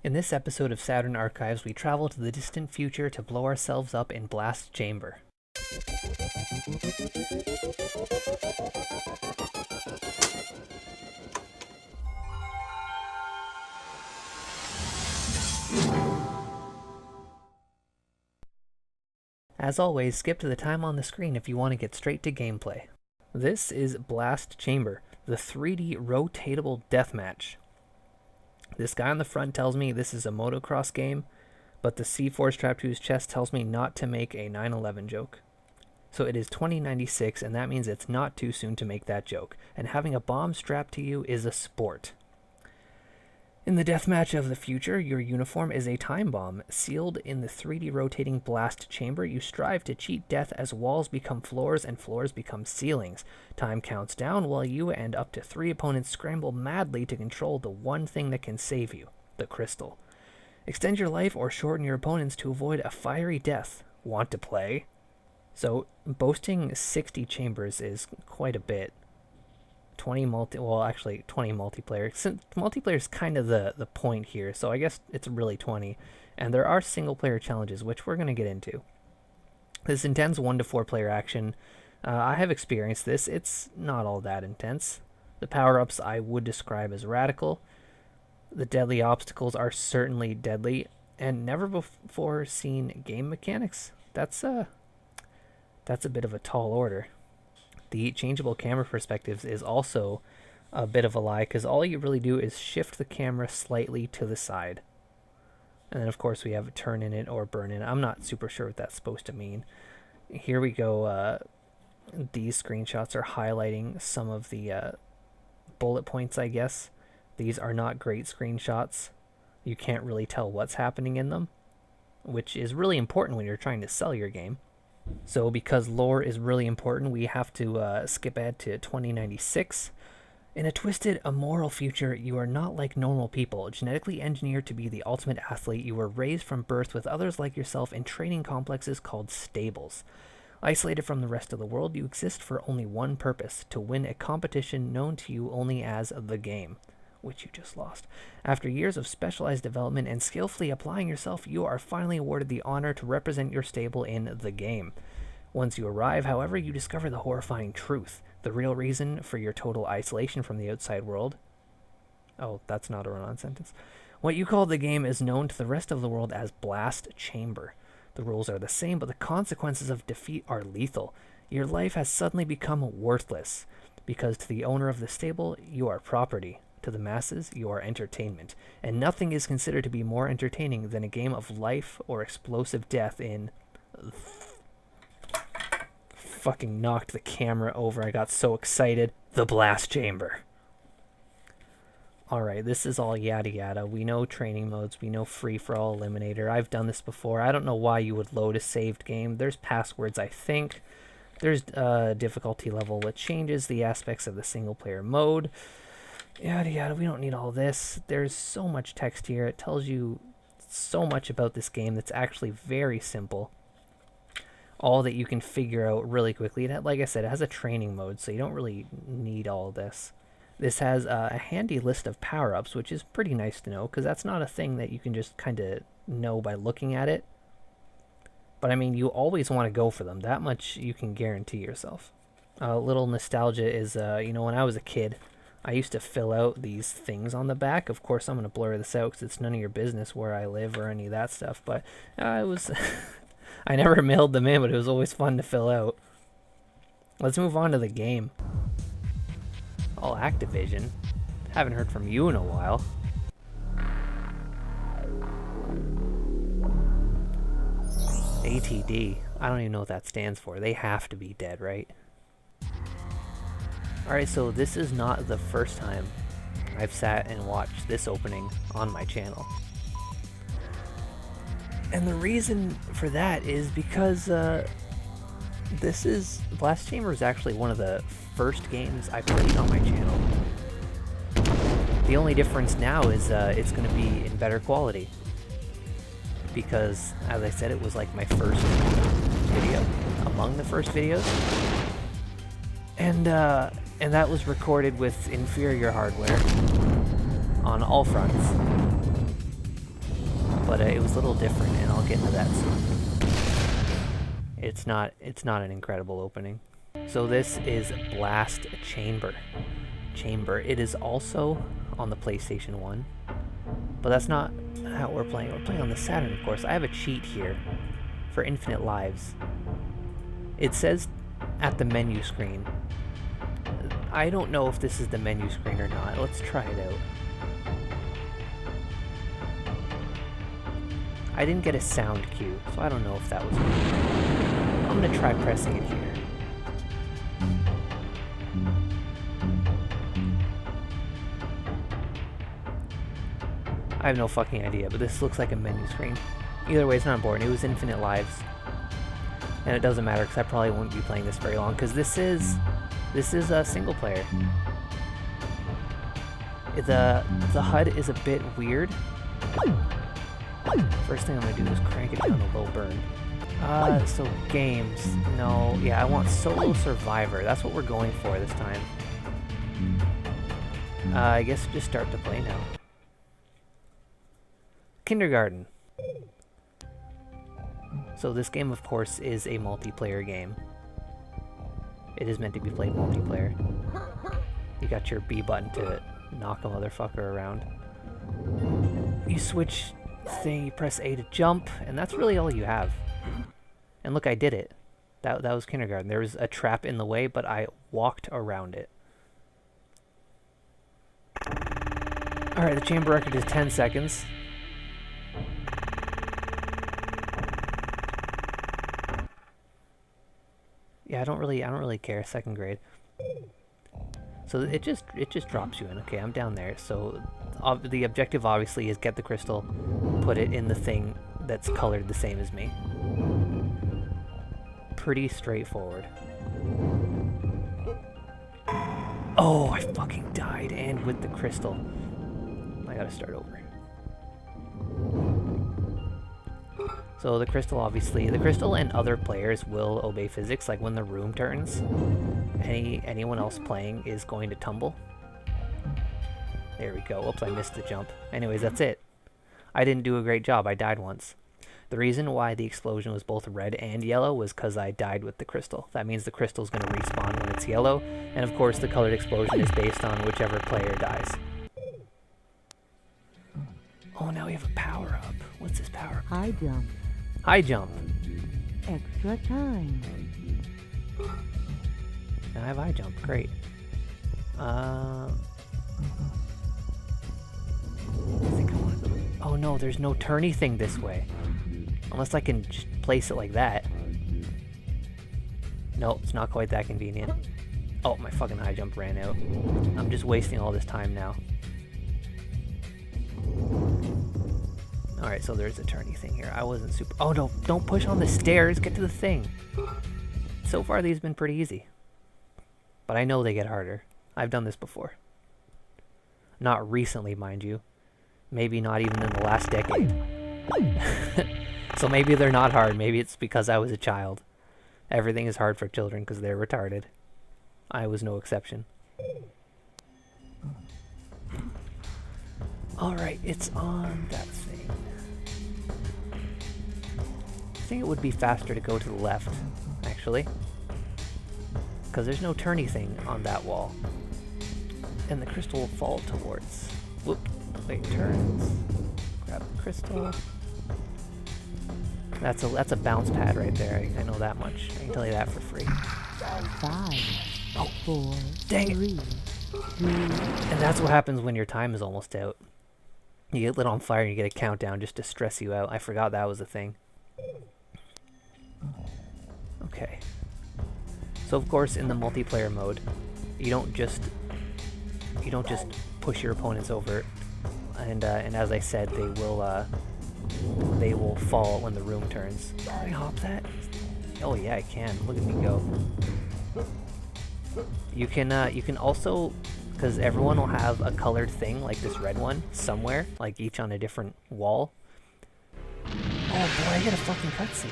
In this episode of Saturn Archives, we travel to the distant future to blow ourselves up in Blast Chamber. As always, skip to the time on the screen if you want to get straight to gameplay. This is Blast Chamber, the 3D rotatable deathmatch. This guy on the front tells me this is a motocross game, but the C4 strapped to his chest tells me not to make a 9/11 joke. So it is 2096, and that means it's not too soon to make that joke, and having a bomb strapped to you is a sport. In the deathmatch of the future, your uniform is a time bomb. Sealed in the 3D rotating blast chamber, you strive to cheat death as walls become floors and floors become ceilings. Time counts down while you and up to 3 opponents scramble madly to control the one thing that can save you, the crystal. Extend your life or shorten your opponents to avoid a fiery death. Want to play? So, boasting 60 chambers is quite a bit. 20 multiplayer. Since multiplayer is kind of the point here, so I guess it's really 20. And there are single player challenges, which we're going to get into. This intense 1 to 4 player action, I have experienced this. It's not all that intense. The power-ups I would describe as radical. The deadly obstacles are certainly deadly, and never before seen game mechanics. That's a bit of a tall order. The changeable camera perspectives is also a bit of a lie, because all you really do is shift the camera slightly to the side. And then, of course, we have a turn in it or burn in it. I'm not super sure what that's supposed to mean. Here we go. These screenshots are highlighting some of the bullet points, I guess. These are not great screenshots. You can't really tell what's happening in them, which is really important when you're trying to sell your game. So because lore is really important, we have to skip ahead to 2096. In a twisted, immoral future, you are not like normal people. Genetically engineered to be the ultimate athlete, you were raised from birth with others like yourself in training complexes called stables. Isolated from the rest of the world, you exist for only one purpose: to win a competition known to you only as the game, which you just lost. After years of specialized development and skillfully applying yourself, you are finally awarded the honor to represent your stable in the game. Once you arrive, however, you discover the horrifying truth, the real reason for your total isolation from the outside world. Oh, that's not a run-on sentence. What you call the game is known to the rest of the world as Blast Chamber. The rules are the same, but the consequences of defeat are lethal. Your life has suddenly become worthless, because to the owner of the stable, you are property. To the masses, you are entertainment, and nothing is considered to be more entertaining than a game of life or explosive death in... Fucking knocked the camera over. I got so excited. The Blast Chamber. Alright, this is all yada yada. We know training modes. We know free-for-all eliminator. I've done this before. I don't know why you would load a saved game. There's passwords, I think. There's a difficulty level that changes the aspects of the single-player mode. Yada yada, we don't need all this. There's so much text here. It tells you so much about this game that's actually very simple. All that you can figure out really quickly. Like I said, it has a training mode, so you don't really need all this. This has a handy list of power-ups, which is pretty nice to know, because that's not a thing that you can just kind of know by looking at it. But I mean, you always want to go for them. That much you can guarantee yourself. A little nostalgia is, when I was a kid, I used to fill out these things on the back. Of course, I'm going to blur this out because it's none of your business where I live or any of that stuff. But it was... I never mailed them in, but it was always fun to fill out. Let's move on to the game. Oh, Activision. Haven't heard from you in a while. ATD. I don't even know what that stands for. They have to be dead, right? Alright, so this is not the first time I've sat and watched this opening on my channel. And the reason for that is because Blast Chamber is actually one of the first games I played on my channel. The only difference now is it's going to be in better quality. Because, as I said, it was like my first video, among the first videos. And that was recorded with inferior hardware on all fronts. but it was a little different, and I'll get into that soon. It's not an incredible opening. So this is Blast Chamber. It is also on the PlayStation 1, but that's not how we're playing. We're playing on the Saturn, of course. I have a cheat here for infinite lives. It says at the menu screen. I don't know if this is the menu screen or not. Let's try it out. I didn't get a sound cue, so I don't know if that was me. I'm gonna try pressing it here. I have no fucking idea, but this looks like a menu screen. Either way, it's not important. It was infinite lives. And it doesn't matter, because I probably won't be playing this very long, because this is a single player. The HUD is a bit weird. First thing I'm going to do is crank it down to low burn. So games. No, yeah, I want Solo Survivor. That's what we're going for this time. I guess just start to play now. Kindergarten. So this game, of course, is a multiplayer game. It is meant to be played multiplayer. You got your B button to knock a motherfucker around. You switch thing, you press A to jump, and that's really all you have. And look, I did it. That was Kindergarten. There was a trap in the way, but I walked around it. Alright, the chamber record is 10 seconds. Yeah, I don't really care. Second grade. So it just drops you in. Okay, I'm down there. So the objective obviously is get the crystal, put it in the thing that's colored the same as me. Pretty straightforward. Oh, I fucking died, and with the crystal. I gotta start over. So the crystal, obviously, the crystal and other players will obey physics. Like when the room turns, anyone else playing is going to tumble. There we go. Oops, I missed the jump. Anyways, that's it. I didn't do a great job. I died once. The reason why the explosion was both red and yellow was because I died with the crystal. That means the crystal's going to respawn when it's yellow, and of course the colored explosion is based on whichever player dies. Oh, now we have a power-up. What's this power-up? High jump. High jump. Extra time. Now I have high jump. Great. I think I want to go... Oh no, there's no turny thing this way. Unless I can just place it like that. No, it's not quite that convenient. Oh, my fucking high jump ran out. I'm just wasting all this time now. Alright, so there's a turny thing here. I wasn't super... Oh no, don't push on the stairs. Get to the thing. So far, these have been pretty easy. But I know they get harder. I've done this before. Not recently, mind you. Maybe not even in the last decade. So maybe they're not hard. Maybe it's because I was a child. Everything is hard for children because they're retarded. I was no exception. Alright, it's on that thing. I think it would be faster to go to the left, actually. Because there's no turny thing on that wall. And the crystal will fall towards... Whoop. Wait, turns. Grab the crystal. That's a bounce pad right there. I know that much. I can tell you that for free. 5, Oh, 4, dang it. 3, 2. And that's what happens when your time is almost out. You get lit on fire and you get a countdown just to stress you out. I forgot that was a thing. Okay. So of course in the multiplayer mode, you don't just push your opponents over, and as I said, they will fall when the room turns. Can I hop that? Oh yeah, I can. Look at me go. You can also, because everyone will have a colored thing like this red one somewhere, like each on a different wall. Oh boy, I get a fucking cutscene.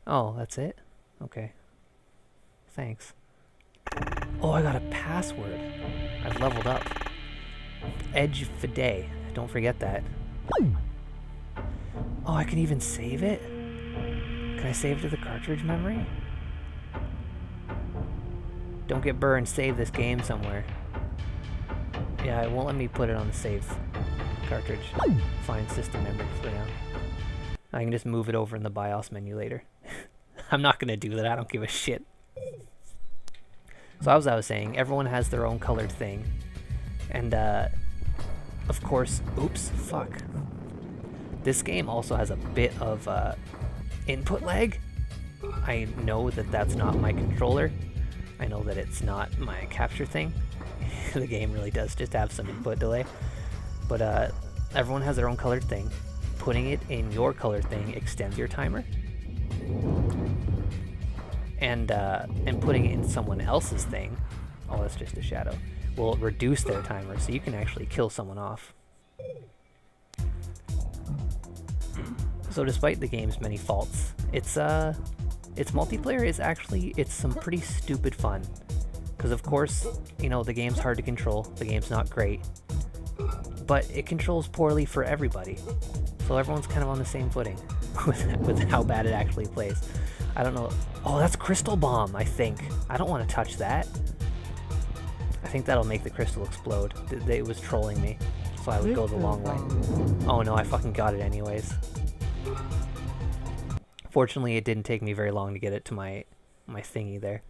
Oh, that's it? Okay. Thanks. Oh, I got a password. I've leveled up. Edge Fide. Don't forget that. Oh, I can even save it? Can I save to the cartridge memory? Don't get burned, save this game somewhere. Yeah, it won't let me put it on the save cartridge. Find system memory for now. I can just move it over in the BIOS menu later. I'm not gonna do that, I don't give a shit. So as I was saying, everyone has their own colored thing. And of course, oops, fuck. This game also has a bit of input lag. I know that that's not my controller. I know that it's not my capture thing. The game really does just have some input delay. But everyone has their own colored thing. Putting it in your colored thing extends your timer. And putting it in someone else's thing, oh, that's just a shadow, will reduce their timer, so you can actually kill someone off. So despite the game's many faults, its multiplayer is actually, it's some pretty stupid fun. Because of course, you know, the game's hard to control, the game's not great, but it controls poorly for everybody. So everyone's kind of on the same footing with how bad it actually plays. I don't know. Oh, that's Crystal Bomb, I think. I don't want to touch that. I think that'll make the crystal explode. It was trolling me, so I would go the long way. Oh no, I fucking got it anyways. Fortunately, it didn't take me very long to get it to my thingy there.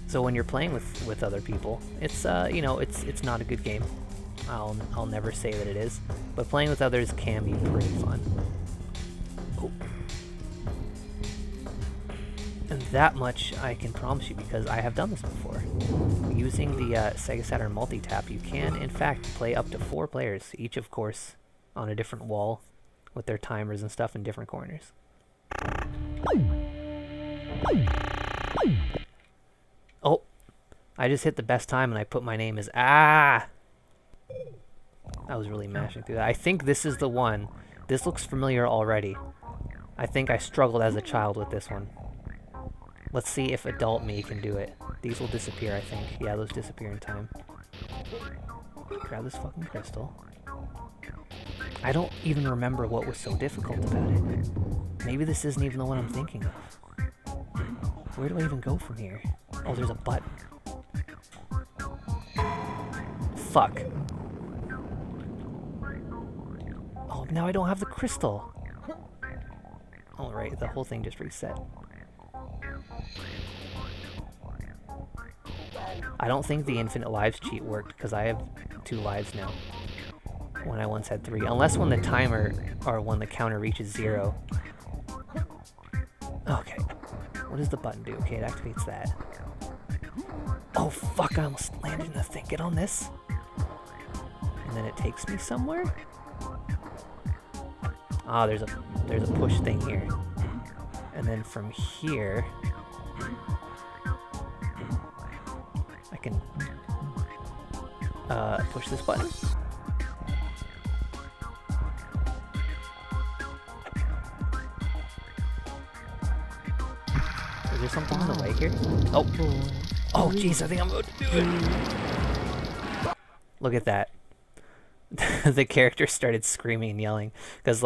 So when you're playing with other people, it's you know, it's not a good game. I'll never say that it is, but playing with others can be pretty fun. Oh. And that much I can promise you because I have done this before. Using the Sega Saturn multi-tap, you can in fact play up to 4 players, each of course on a different wall with their timers and stuff in different corners. Oh, I just hit the best time and I put my name as I was really mashing through that. I think this is the one. This looks familiar already. I think I struggled as a child with this one. Let's see if adult me can do it. These will disappear, I think. Yeah, those disappear in time. Grab this fucking crystal. I don't even remember what was so difficult about it. Maybe this isn't even the one I'm thinking of. Where do I even go from here? Oh, there's a button. Fuck. Oh, now I don't have the crystal. Alright, the whole thing just reset. I don't think the infinite lives cheat worked because I have 2 lives now. When I once had 3. Unless when the timer, or when the counter reaches 0. Okay. What does the button do? Okay, it activates that. Oh fuck, I almost landed in the thing. Get on this. And then it takes me somewhere? Ah, there's a push thing here. And then from here I can push this button. Is there something on the way here? Oh. Oh jeez, I think I'm about to do it. Look at that. The character started screaming and yelling because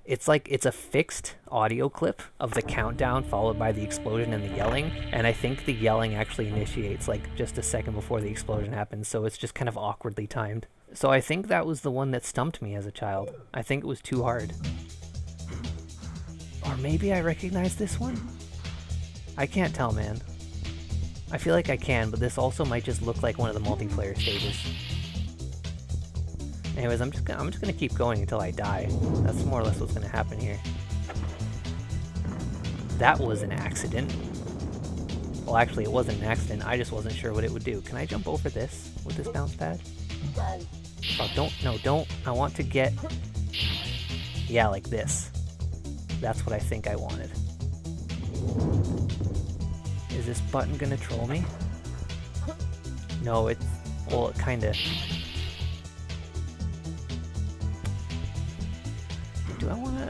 it's a fixed audio clip of the countdown followed by the explosion and the yelling, and I think the yelling actually initiates like just a second before the explosion happens, so it's just kind of awkwardly timed. So I think that was the one that stumped me as a child. I think it was too hard. Or maybe I recognize this one? I can't tell, man. I feel like I can, but this also might just look like one of the multiplayer stages. Anyways, I'm just gonna keep going until I die. That's more or less what's gonna happen here. That was an accident. Well, actually, it wasn't an accident. I just wasn't sure what it would do. Can I jump over this with this bounce pad? Oh, don't. I want to get... Yeah, like this. That's what I think I wanted. Is this button gonna troll me? No, it's... Well, it kinda... Do I wanna...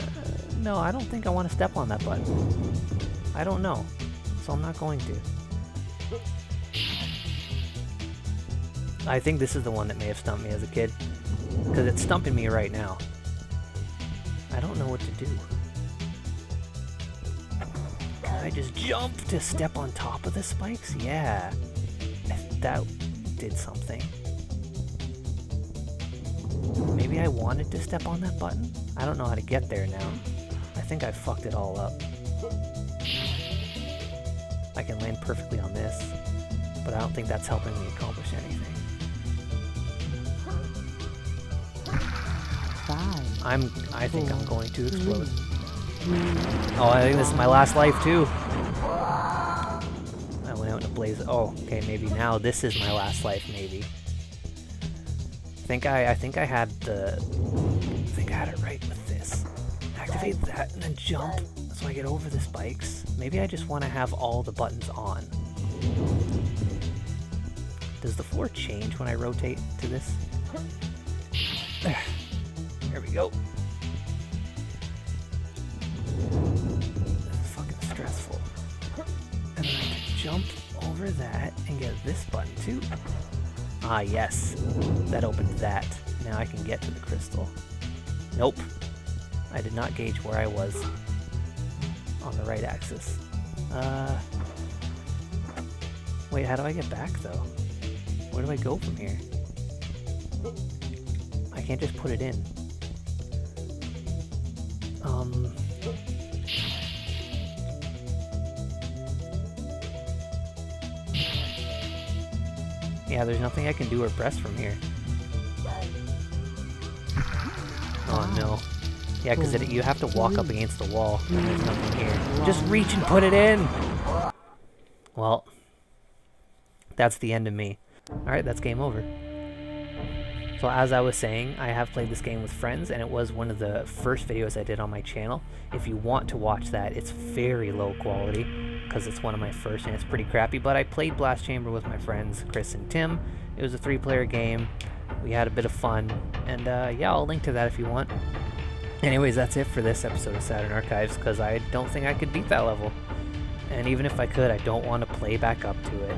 No, I don't think I want to step on that button. I don't know. So I'm not going to. I think this is the one that may have stumped me as a kid. Because it's stumping me right now. I don't know what to do. Can I just jump to step on top of the spikes? Yeah. That did something. Maybe I wanted to step on that button? I don't know how to get there now. I think I fucked it all up. I can land perfectly on this, but I don't think that's helping me accomplish anything. 5, I think I'm going to explode. Oh, I think this is my last life too. I went out in a blaze. Oh, okay, maybe now this is my last life, maybe. I think I had it right with this. Activate that and then jump so I get over the spikes. Maybe I just want to have all the buttons on. Does the floor change when I rotate to this? There. There we go. This is fucking stressful. And then I can jump over that and get this button too. Ah, yes. That opened that. Now I can get to the crystal. Nope. I did not gauge where I was on the right axis. Wait, how do I get back though? Where do I go from here? I can't just put it in. Yeah, there's nothing I can do or press from here. Oh no. Yeah, because you have to walk up against the wall, and there's nothing here. Just reach and put it in! Well, that's the end of me. Alright, that's game over. So as I was saying, I have played this game with friends, and it was one of the first videos I did on my channel. If you want to watch that, it's very low quality, because it's one of my first, and it's pretty crappy, but I played Blast Chamber with my friends, Chris and Tim. It was a 3-player game. We had a bit of fun, and yeah, I'll link to that if you want. Anyways, that's it for this episode of Saturn Archives, because I don't think I could beat that level. And even if I could, I don't want to play back up to it.